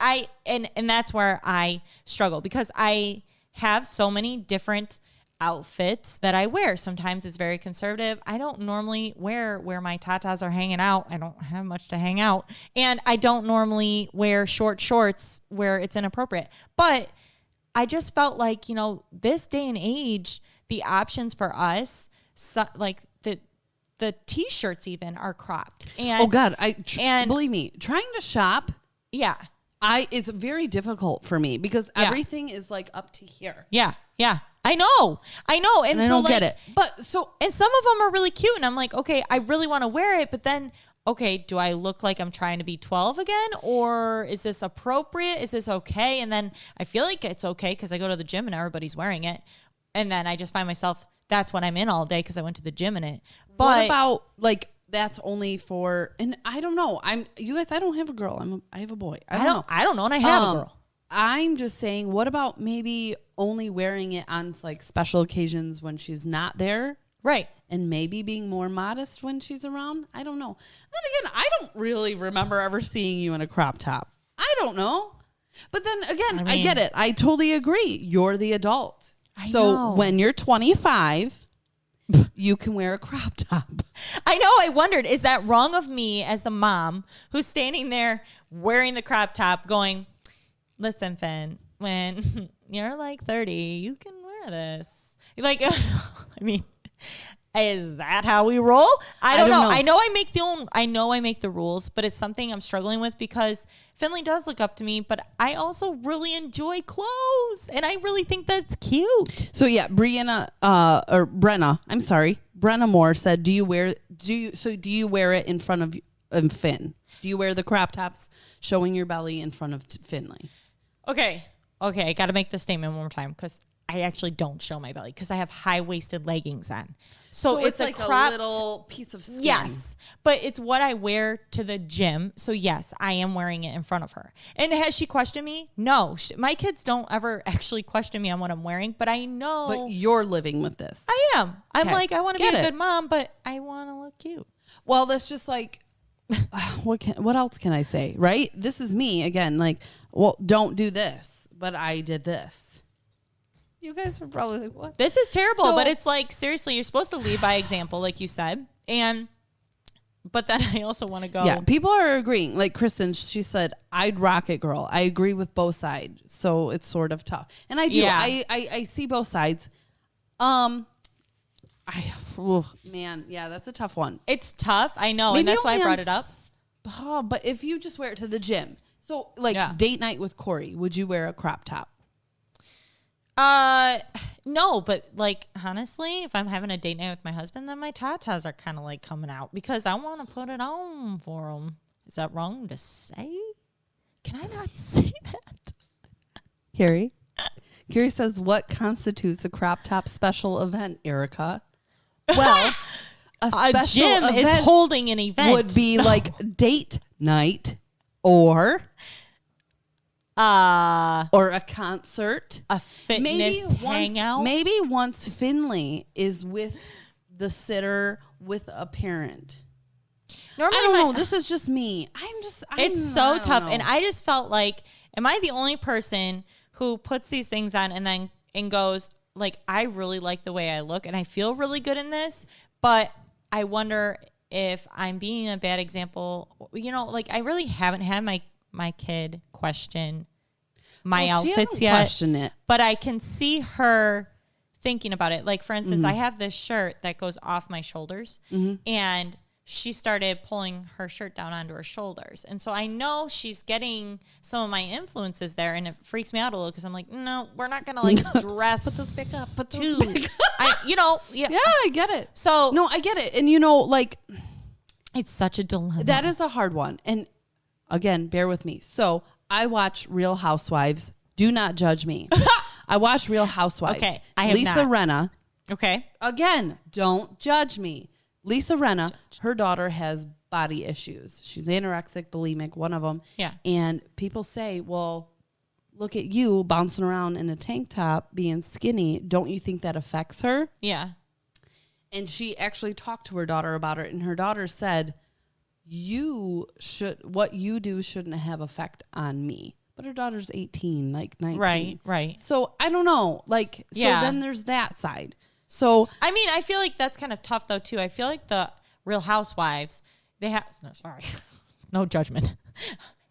and that's where I struggle because I have so many different outfits that I wear. Sometimes it's very conservative. I don't normally wear where my tatas are hanging out. I don't have much to hang out. And I don't normally wear short shorts where it's inappropriate. But I just felt like, this day and age, the options for us, like the t-shirts even are cropped. And oh God, believe me, trying to shop. Yeah. It's very difficult for me because everything is like up to here. Yeah. Yeah. I know. And I don't get it. And some of them are really cute. And I'm like, okay, I really want to wear it. But then, okay, do I look like I'm trying to be 12 again? Or is this appropriate? Is this okay? And then I feel like it's okay because I go to the gym and everybody's wearing it. And then I just find myself, that's what I'm in all day because I went to the gym in it. But what about like, that's only for, and I don't know. You guys, I don't have a girl. I have a boy. I don't know. And I have a girl. I'm just saying, what about maybe only wearing it on like special occasions when she's not there? Right. And maybe being more modest when she's around? I don't know. Then again, I don't really remember ever seeing you in a crop top. I don't know. But then again, I get it. I totally agree. You're the adult. I know. When you're 25, you can wear a crop top. I know. I wondered, is that wrong of me as the mom who's standing there wearing the crop top going, listen, Finn, when you're like 30, you can wear this. Like, I mean, is that how we roll? I don't know. I know I make the rules, but it's something I'm struggling with because Finley does look up to me, but I also really enjoy clothes, and I really think that's cute. So yeah, Brenna Moore said, do you wear it in front of Finn? Do you wear the crop tops showing your belly in front of Finley? Okay. I got to make this statement one more time because I actually don't show my belly because I have high-waisted leggings on. So it's like a little piece of skin. Yes, but it's what I wear to the gym. So yes, I am wearing it in front of her. And has she questioned me? No. My kids don't ever actually question me on what I'm wearing, but I know. But you're living with this. I am. I'm like, I want to be a good mom, but I want to look cute. Well, that's just like, what else can I say, right? This is me again. Like, well, don't do this, but I did this. You guys are probably like, what? This is terrible, but it's like, seriously, you're supposed to lead by example, like you said. And But then I also want to go. Yeah, people are agreeing. Like Kristen, she said, I'd rock it, girl. I agree with both sides. So it's sort of tough. And I do. Yeah. I see both sides. Man, yeah, that's a tough one. It's tough. I know. And that's why I brought it up. But if you just wear it to the gym. So like date night with Corey, would you wear a crop top? No, but like honestly, if I'm having a date night with my husband, then my tatas are kind of like coming out because I want to put it on for him. Is that wrong to say? Can I not say that? Carrie says, what constitutes a crop top special event, Erika? Well, a gym is holding an event. Would be like date night or a concert, a fitness hangout. Maybe once Finley is with the sitter with a parent. Normally, I don't know. This is just me. It's so tough. And I just felt like, am I the only person who puts these things on and goes like, I really like the way I look and I feel really good in this, but I wonder if I'm being a bad example. You know, like I really haven't had my kid question my outfits yet. Question it. But I can see her thinking about it. Like, for instance, I have this shirt that goes off my shoulders, and she started pulling her shirt down onto her shoulders. And so I know she's getting some of my influences there, and it freaks me out a little because I'm like, no, we're not going to like dress. Put those back up. Put those back up. Yeah, I get it. So no, I get it. And you know, like, it's such a dilemma. That is a hard one. And again, bear with me. So I watch Real Housewives. Do not judge me. I watch Real Housewives. Okay, I have Lisa not. Rinna. Okay. Again, don't judge me. Lisa Rinna, her daughter has body issues. She's anorexic, bulimic, one of them. Yeah. And people say, well, look at you bouncing around in a tank top, being skinny. Don't you think that affects her? Yeah. And she actually talked to her daughter about it. And her daughter said, what you do shouldn't have effect on me. But her daughter's 18, like 19. Right. So I don't know. Like, so then there's that side. So, I mean, I feel like that's kind of tough though too. I feel like the Real Housewives, no judgment,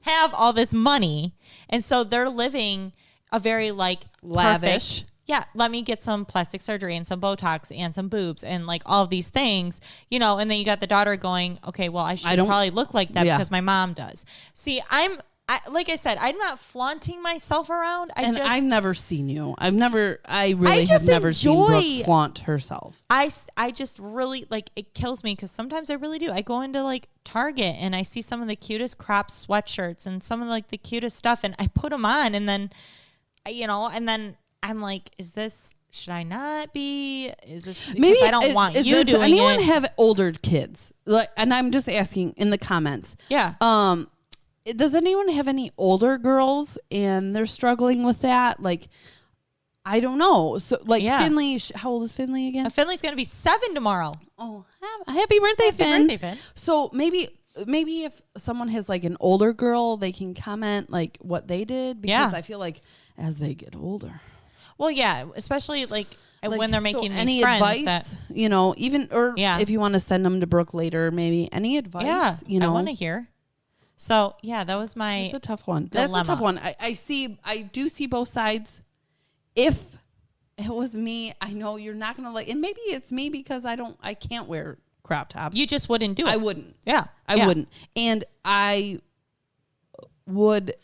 have all this money. And so they're living a very like lavish. Yeah, let me get some plastic surgery and some Botox and some boobs and like all of these things, you know, and then you got the daughter going, okay, well, I should probably look like that because my mom does. See, like I said, I'm not flaunting myself around. I've never seen you. I really have never seen Brooke flaunt herself. I just really, like, it kills me because sometimes I really do. I go into like Target and I see some of the cutest crop sweatshirts and some of like the cutest stuff and I put them on and then, you know, and then I'm like, should I not be? Is this because maybe I don't want you doing it? Does anyone have older kids? Like, and I'm just asking in the comments. Yeah. Does anyone have any older girls and they're struggling with that? Like, I don't know. So, like, Finley, how old is Finley again? Finley's going to be 7 tomorrow. Oh, happy birthday, Finn. So maybe if someone has like an older girl, they can comment like what they did because I feel like as they get older. Well, yeah, especially like when they're making these any friends advice, that, you know, even if you want to send them to Brooke later, maybe any advice. Yeah, you know, I want to hear. So yeah, that was my. That's a tough one. Dilemma. That's a tough one. I do see both sides. If it was me, I know you're not gonna like, and maybe it's me because I can't wear crop tops. You just wouldn't do it. I wouldn't. Yeah, I wouldn't, and I would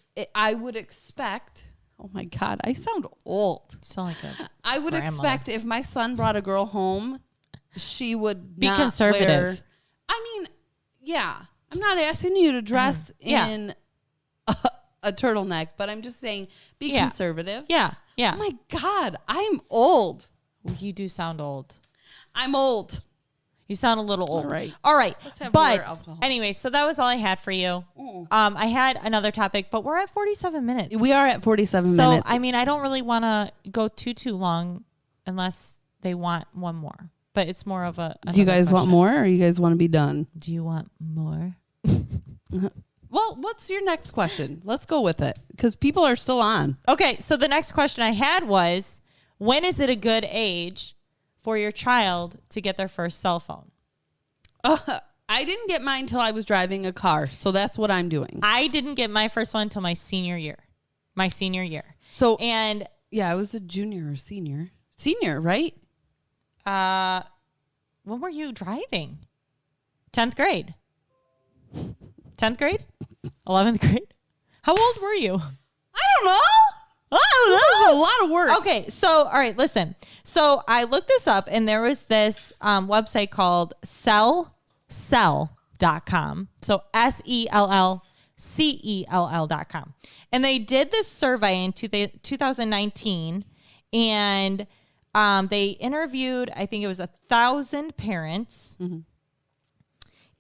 expect. Oh my God, I sound old. So like a I would expect if my son brought a girl home, she would be conservative. I mean, yeah. I'm not asking you to dress in a turtleneck, but I'm just saying be conservative. Yeah. Oh my God, I'm old. Well, you do sound old. I'm old. You sound a little old. All right. Let's have more alcohol. Anyway, so that was all I had for you. I had another topic, but we're at 47 minutes. We are at 47 minutes. So, I mean, I don't really want to go too long unless they want one more. But it's more of a. Do you guys want more or you guys want to be done? Do you want more? Well, what's your next question? Let's go with it because people are still on. Okay. So the next question I had was, when is it a good age for your child to get their first cell phone? I didn't get mine until I was driving a car. So that's what I'm doing. I didn't get my first one until my senior year. So, and yeah, I was a junior or senior. Senior, right? When were you driving? 10th grade? 10th grade? 11th grade? How old were you? I don't know. Oh, This is a lot of work. Okay, so all right, listen. So I looked this up, and there was this website called cell.com. So SELLCELL.com. And they did this survey in 2019, and they interviewed, I think it was 1,000 parents. Mm-hmm.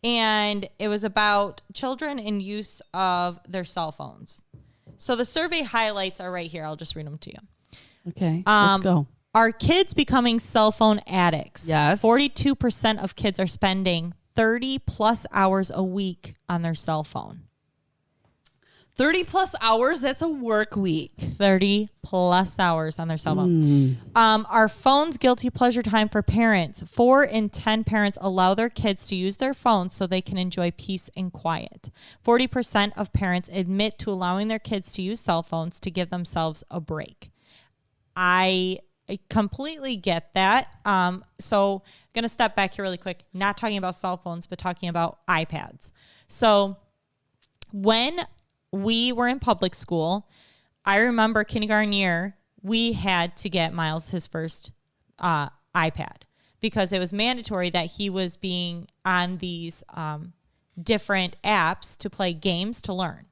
And it was about children and use of their cell phones. So the survey highlights are right here. I'll just read them to you. Okay, let's go. Are kids becoming cell phone addicts? Yes. 42% of kids are spending 30 plus hours a week on their cell phone. 30 plus hours? That's a work week. 30 plus hours on their cell phone. Are phones guilty pleasure time for parents? 4 in 10 parents allow their kids to use their phones so they can enjoy peace and quiet. 40% of parents admit to allowing their kids to use cell phones to give themselves a break. I completely get that. So I'm going to step back here really quick, not talking about cell phones, but talking about iPads. So when we were in public school, I remember kindergarten year, we had to get Miles his first iPad because it was mandatory that he was being on these different apps to play games to learn.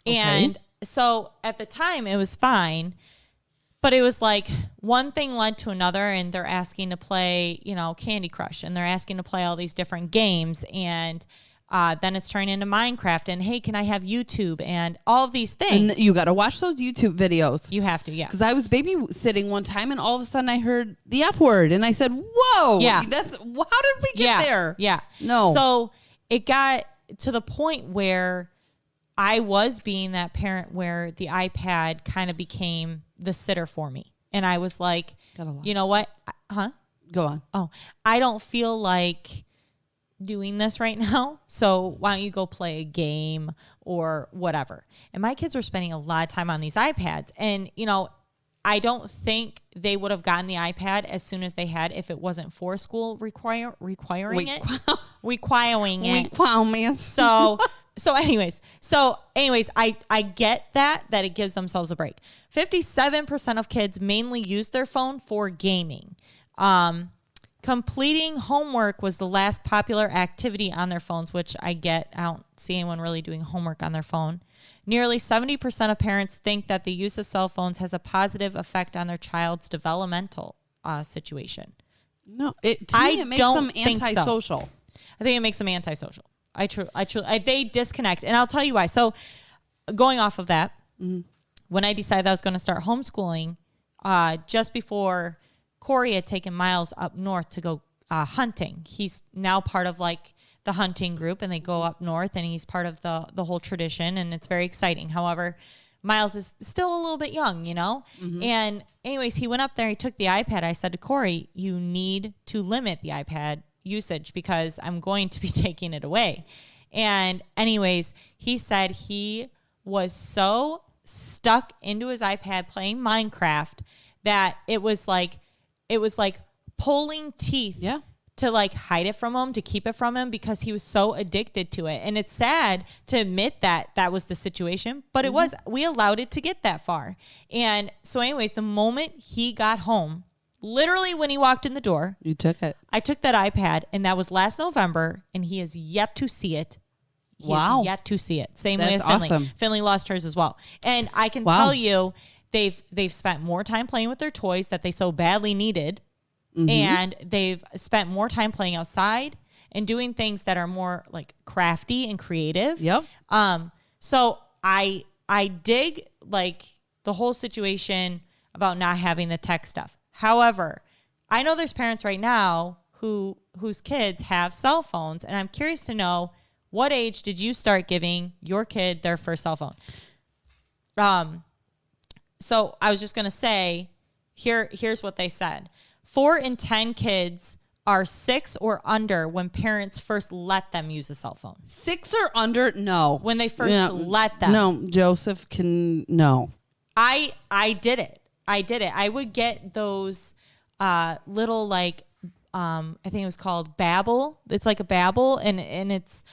Okay. And so at the time it was fine, but it was like one thing led to another, and they're asking to play, Candy Crush, and they're asking to play all these different games, and then it's turning into Minecraft, and hey, can I have YouTube and all of these things? And you got to watch those YouTube videos. You have to, yeah. Because I was babysitting one time, and all of a sudden I heard the F word, and I said, "Whoa, yeah, how did we get there?" Yeah, no. So it got to the point where I was being that parent where the iPad kind of became the sitter for me, and I was like, you know what? Go on. Oh, I don't feel like doing this right now, so why don't you go play a game or whatever. And my kids were spending a lot of time on these iPads, and I don't think they would have gotten the iPad as soon as they had if it wasn't for school requiring it. So anyways, I get that it gives themselves a break. 57% of kids mainly use their phone for gaming. Completing homework was the last popular activity on their phones, which I get. I don't see anyone really doing homework on their phone. Nearly 70% of parents think that the use of cell phones has a positive effect on their child's developmental situation. No, it makes them antisocial. So. I think it makes them antisocial. They disconnect. And I'll tell you why. So going off of that, when I decided I was going to start homeschooling, just before Corey had taken Miles up north to go hunting. He's now part of the hunting group, and they go up north, and he's part of the whole tradition, and it's very exciting. However, Miles is still a little bit young, Mm-hmm. And anyways, he went up there, he took the iPad. I said to Corey, you need to limit the iPad usage because I'm going to be taking it away. And anyways, he said he was so stuck into his iPad playing Minecraft that it was like pulling teeth to hide it from him, to keep it from him, because he was so addicted to it. And it's sad to admit that was the situation, but it was, we allowed it to get that far. And so anyways, the moment he got home, literally when he walked in the door, you took it. I took that iPad, and that was last November, and he has yet to see it. He has yet to see it. Same way with Finley. Awesome. Finley lost hers as well. And I can tell you, they've spent more time playing with their toys that they so badly needed. Mm-hmm. And they've spent more time playing outside and doing things that are more crafty and creative. Yep. So I dig the whole situation about not having the tech stuff. However, I know there's parents right now whose kids have cell phones, and I'm curious to know, what age did you start giving your kid their first cell phone? So I was just going to say, here's what they said. 4 in 10 kids are 6 or under when parents first let them use a cell phone? 6 or under? No. When they first let them. No, Joseph can, no. I did it. I would get those little like, I think it was called Babble. It's like a Babble, and it's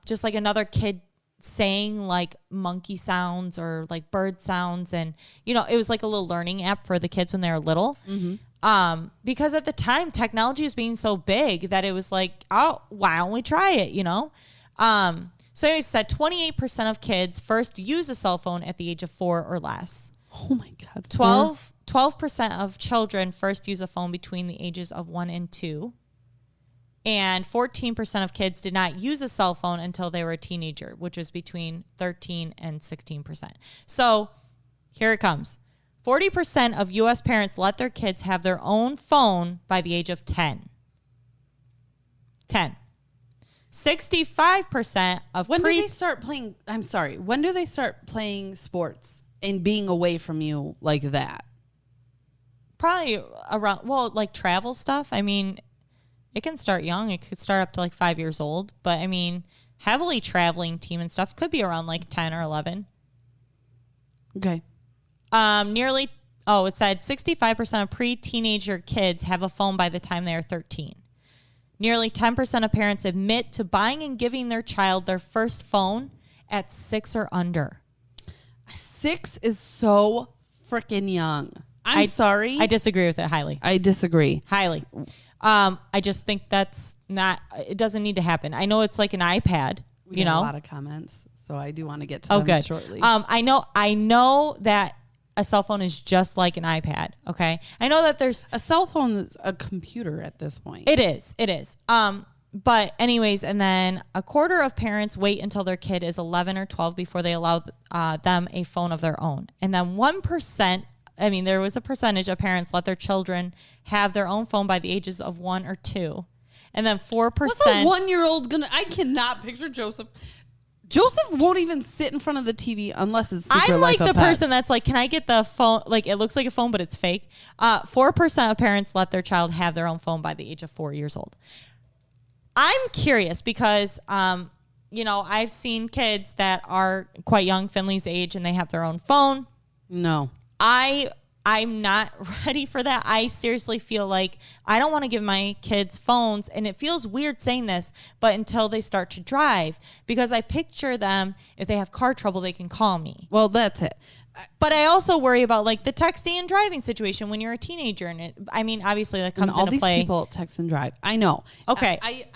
just like another kid saying like monkey sounds or like bird sounds. And, you know, it was like a little learning app for the kids when they were little. Mm-hmm. Because at the time technology was being so big that it was like, oh, why don't we try it? You know? So anyways, said 28% of kids first use a cell phone at the age of 4 or less. Oh my God. 12% of children first use a phone between the ages of 1 and 2. And 14% of kids did not use a cell phone until they were a teenager, which was between 13 and 16%. So here it comes. 40% of U.S. parents let their kids have their own phone by the age of 10. 65% of when do they start playing? I'm sorry. When do they start playing sports and being away from you like that? Probably around, well, like travel stuff. I mean, it can start young. It could start up to like 5 years old. But I mean, heavily traveling team and stuff could be around like 10 or 11. Okay. It said 65% of pre-teenager kids have a phone by the time they are 13. Nearly 10% of parents admit to buying and giving their child their first phone at 6 or under. 6 is so freaking young. I'm sorry. I disagree with it highly. I disagree. Highly. I just think that's not, it doesn't need to happen. I know it's like an iPad, We got a lot of comments, so I do want to get to them shortly. I know that a cell phone is just like an iPad. Okay. I know that there's a cell phone is a computer at this point. It is. But anyways, and then a quarter of parents wait until their kid is 11 or 12 before they allow them a phone of their own. And then 1%, there was a percentage of parents let their children have their own phone by the ages of 1 or 2. And then 4%. What's a 1-year-old gonna? I cannot picture Joseph. Joseph won't even sit in front of the TV unless it's Secret I'm Life like of the Pets. person that's like, can I get the phone? Like, it looks like a phone, but it's fake. 4% of parents let their child have their own phone by the age of 4 years old. I'm curious because, I've seen kids that are quite young, Finley's age, and they have their own phone. No. I'm not ready for that. I seriously feel like I don't want to give my kids phones, and it feels weird saying this, but until they start to drive, because I picture them, if they have car trouble, they can call me. Well, that's it. But I also worry about like the texting and driving situation when you're a teenager, and obviously that comes into play. All these people text and drive. I know. Okay.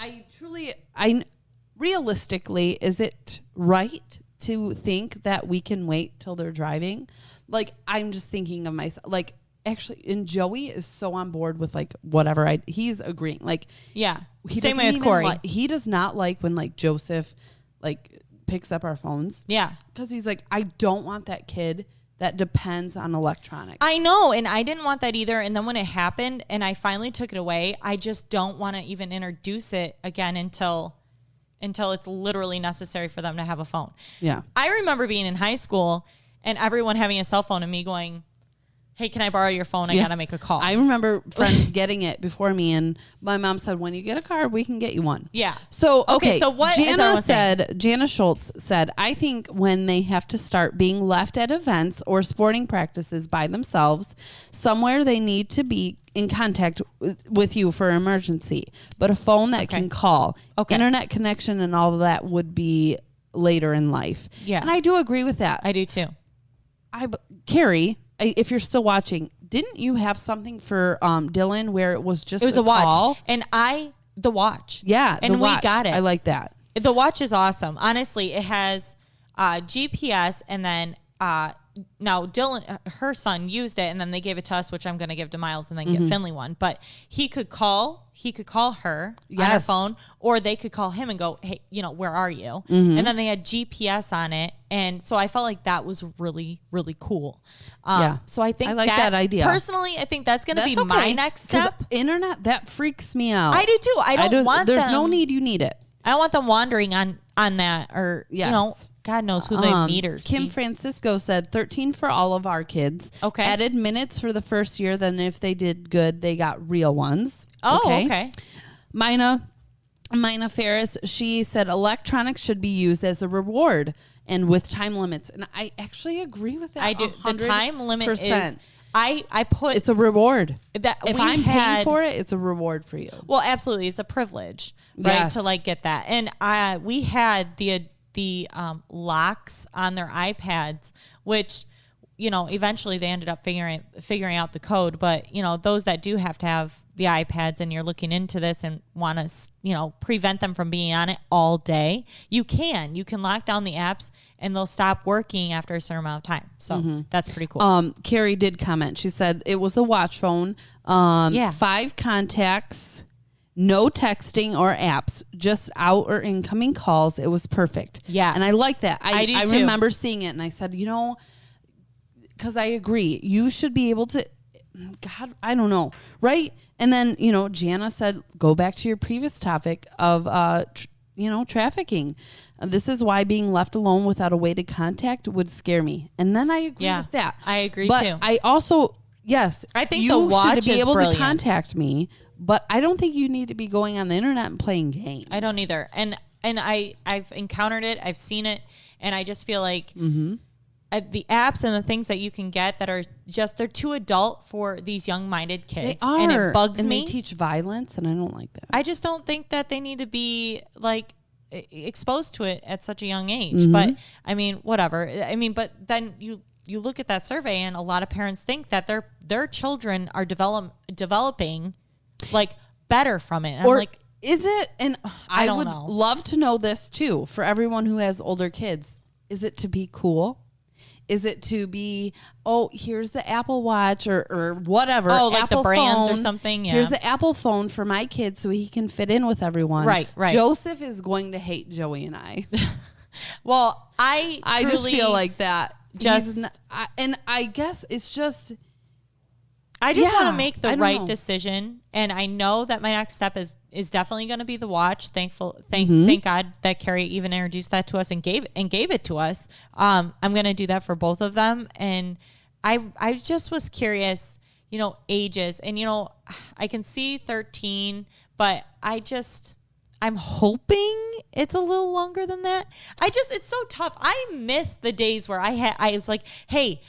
Realistically, is it right to think that we can wait till they're driving? Like, I'm just thinking of myself. Like, actually, and Joey is so on board with like whatever he's agreeing. Like, yeah, same way with Corey. He does not like when like Joseph like picks up our phones. Yeah, because he's like, I don't want that kid that depends on electronics. I know, and I didn't want that either. And then when it happened, and I finally took it away, I just don't want to even introduce it again until it's literally necessary for them to have a phone. Yeah, I remember being in high school and everyone having a cell phone and me going, hey, can I borrow your phone? I got to make a call. I remember friends getting it before me, and my mom said, when you get a car, we can get you one. Yeah. So, okay. So what Jana Schultz said, I think when they have to start being left at events or sporting practices by themselves, somewhere they need to be in contact with you for emergency. But a phone that can call, internet connection and all of that would be later in life. Yeah. And I do agree with that. I do too. Carrie, if you're still watching, didn't you have something for Dylan where it was just a watch? Call? And the watch. Yeah, and we got it. I like that. The watch is awesome. Honestly, it has GPS, and then now Dylan, her son, used it, and then they gave it to us, which I'm going to give to Miles, and then get Finley one. But he could call her on her phone, or they could call him and go, hey, where are you? And then they had GPS on it. And so I felt like that was really, really cool. So I think I like that idea. Personally, I think that's going to be my next step. Internet, that freaks me out. I do too. I don't want them. There's no need. You need it. I don't want them wandering on that, or, God knows who they meet or Kim see. Francisco said 13 for all of our kids. Okay. Added minutes for the first year. Then if they did good, they got real ones. Oh, okay. Mina Ferris, she said electronics should be used as a reward and with time limits. And I actually agree with that. I do. 100%. The time limit is, I put. It's a reward. That if I'm paying for it, it's a reward for you. Well, absolutely. It's a privilege, right? Yes. To like get that. And we had the locks on their iPads, which, you know, eventually they ended up figuring out the code. But, you know, those that do have to have the iPads and you're looking into this and want to, you know, prevent them from being on it all day, you can lock down the apps and they'll stop working after a certain amount of time. So that's pretty cool. Carrie did comment. She said it was a watch phone. 5 contacts, no texting or apps, just out or incoming calls. It was perfect. Yeah. And I like that. I do I too. remember seeing it and I said, you know, because I agree. You should be able to, God, I don't know. Right. And then, you know, Jana said, go back to your previous topic of, trafficking. This is why being left alone without a way to contact would scare me. And then I agree with that. I agree but too. I also, yes, I think you the watch should be is able brilliant. to contact me, but I don't think you need to be going on the internet and playing games. I don't either. And I've encountered it. I've seen it. And I just feel like the apps and the things that you can get that are just, they're too adult for these young-minded kids. They are. And it bugs and me. They teach violence, and I don't like that. I just don't think that they need to be like exposed to it at such a young age. But I mean, whatever. I mean, but then you look at that survey and a lot of parents think that their children are developing like better from it. And Or I'm like, is it? And I don't would know. love to know this too for everyone who has older kids. Is it to be cool? Is it to be, oh, here's the Apple Watch or whatever. Oh, like Apple the brands or phone. something? Yeah. Here's the Apple phone for my kid so he can fit in with everyone. Right. Joseph is going to hate Joey and I. Well, I just feel like that. just- And I guess it's just, I just want Yeah, to make I the don't right know. decision, and I know that my next step is definitely going to be the watch. Thank God that Carrie even introduced that to us and gave it to us. I'm going to do that for both of them, and I just was curious, you know, ages, and you know, I can see 13, but I'm hoping it's a little longer than that. It's so tough. I miss the days where I was like, hey,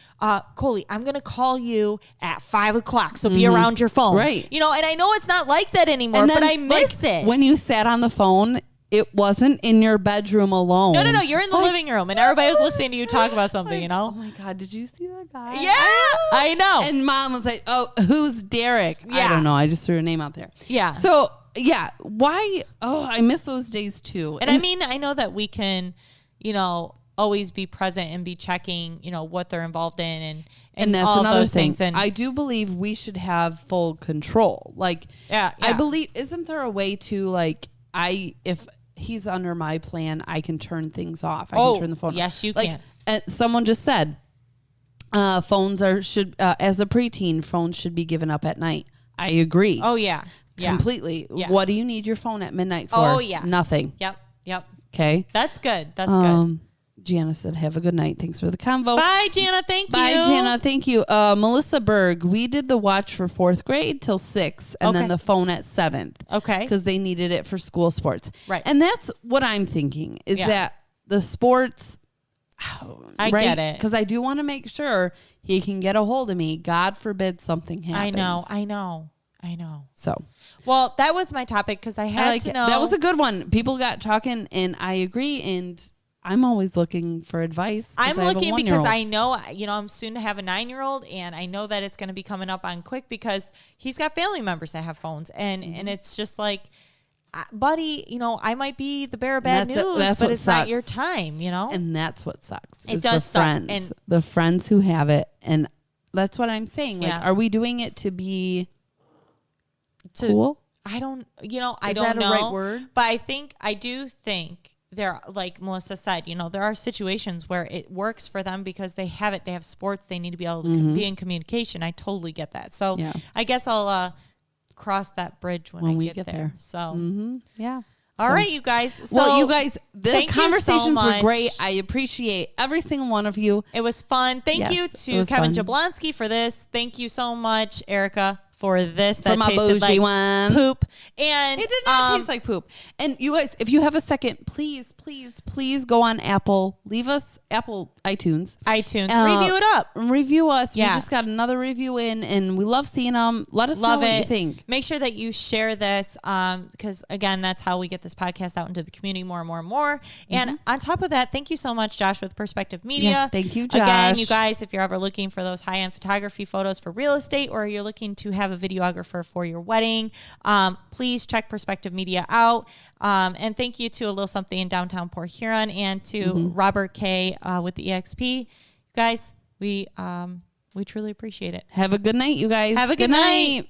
Coley, I'm going to call you at 5:00. So be around your phone. Right. You know, and I know it's not like that anymore, but I miss it. When you sat on the phone, it wasn't in your bedroom alone. No. You're in the living room and everybody was listening to you talk about something, you know? Oh my God, did you see that guy? Yeah, I know. And mom was like, oh, who's Derek? I Yeah. don't know. I just threw a name out there. Yeah. So, yeah. Why? Oh, I miss those days too. And I mean, I know that we can, you know, always be present and be checking, you know, what they're involved in and that's all another those thing. things. And I do believe we should have full control. Like, Yeah. I believe, isn't there a way to like, if he's under my plan, I can turn things off. I can turn the phone off. Yes, you like, can. Someone just said, phones should as a preteen, phones should be given up at night. I agree. Oh, yeah. Yeah. Completely. Yeah. What do you need your phone at midnight for? Oh, yeah. Nothing. Yep. Okay. That's good. That's good. Jana said, have a good night. Thanks for the convo. Bye, Jana. Thank you. Bye, Jana. Thank you. Melissa Berg, we did the watch for 4th grade till 6th and then Okay. the phone at 7th. Okay. Because they needed it for school sports. Right. And that's what I'm thinking is Yeah. that the sports, I get it. Because I do want to make sure he can get a hold of me. God forbid something happens. I know. So Well, that was my topic because I had to know. That was a good one. People got talking and I agree. And I'm always looking for advice. I'm looking because I know, you know, I'm soon to have a 9-year-old and I know that it's going to be coming up on quick because he's got family members that have phones and it's just like, buddy, you know, I might be the bearer of bad news, but it's not your time, you know? And that's what sucks. It is does the suck. friends, And the friends who have it. And that's what I'm saying. Like, Yeah. are we doing it to be cool? I don't, you know, I Is don't that a know. right word? But I do think there, like Melissa said, you know, there are situations where it works for them because they have it. They have sports. They need to be able to be in communication. I totally get that. So Yeah. I guess I'll cross that bridge when I we get get there. there. So, Yeah. All right, you guys. So well, you guys, the thank you so conversations were much. great. I appreciate every single one of you. It was fun. Thank Yes, you it to was Kevin fun. Jablonski for this. Thank you so much, Erika, for this. That For my tasted bougie like one. poop. And It did not taste like poop. And you guys, if you have a second, please go on Apple. Leave us Apple iTunes. Review it up. Review us. Yeah. We just got another review in, and we love seeing them. Let us know what you think. Make sure that you share this because, again, that's how we get this podcast out into the community more and more and more. And on top of that, thank you so much, Josh, with Perspektiv Media. Yeah, thank you, Josh. Again, you guys, if you're ever looking for those high-end photography photos for real estate, or you're looking to have a videographer for your wedding, please check Perspektiv Media out. And thank you to A Little Something in downtown Port Huron and to Robert K with the EXP. You guys, we truly appreciate it. Have a good night, you guys. Have a good night.